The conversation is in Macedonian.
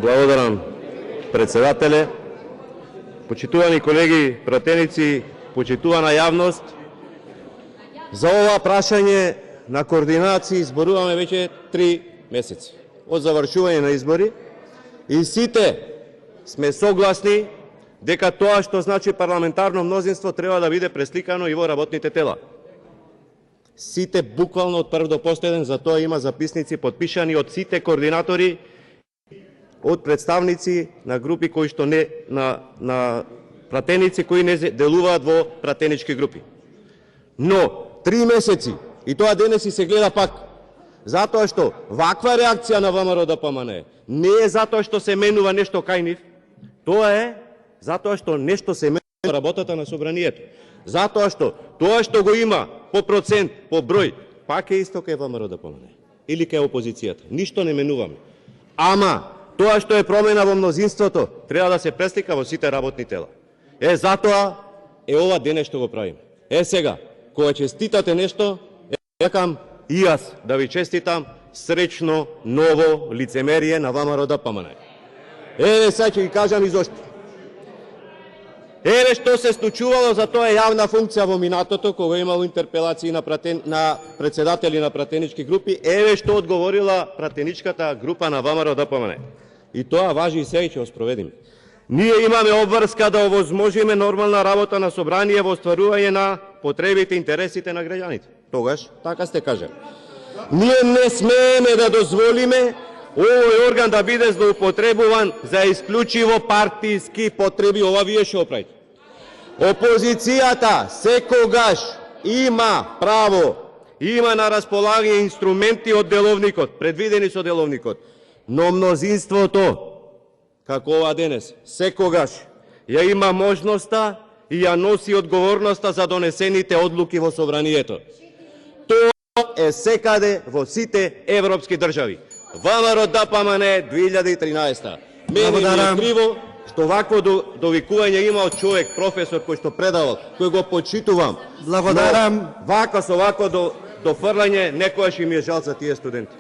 Благодарам, председателе. Почитувани колеги пратеници, почитувана јавност, за ова прашање на координација зборуваме веќе 3 месеци од завршување на избори и сите сме согласни дека тоа што значи парламентарно мнозинство треба да биде пресликано и во работните тела. Сите буквално од прв до последен, за тоа има записници подпишани од сите координатори, од представници на групи кои што не на пратеници кои не делуваат во пратенички групи. Но 3 месеци и тоа денес и се гледа пак, затоа што ваква реакција на ВМРО-ДПМНЕ не е затоа што се менува нешто кај нив, тоа е затоа што нешто се менува работата на собранието. Затоа што тоа што го има по процент, по број, пак е исто кај ВМРО-ДПМНЕ или кај опозицијата. Ништо не менуваме. Ама тоа што е промена во мнозинството треба да се преслика во сите работни тела. Затоа е ова денес што го правиме. Сега, кога честитате нешто, сакам и јас да ви честитам среќно ново лицемерие на ВМРО-ДПМНЕ. Сега ќе ви кажам и зошто. Што се случувало за тоа јавна функција во минатото, кога имало интерпелации на председатели на пратенички групи, што одговорила пратеничката група на ВМРО-ДПМНЕ. И тоа важи и сега ќе го спроведиме. Ние имаме обврска да овозможиме нормална работа на собрание во остварување на потребите и интересите на граѓаните. Тогаш, така сте кажали. Ние не смееме да дозволиме овој орган да биде злоупотребуван за исклучиво партиски потреби. Ова вие што правите. Опозицијата секогаш има право, има на располагање инструменти од деловникот, предвидени со деловникот, но мнозинството, како ова денес, секогаш ја има можноста и ја носи одговорноста за донесените одлуки во собранието. Тоа е секаде во сите европски држави. ВМРО-ДПМНЕ 2013. Мене ми е криво што вакво довикување има од човек, професор кој што предавал, кој го почитувам. Благодарам. Вака со вако дофрлање, некојаш и ми е жал за тие студенти.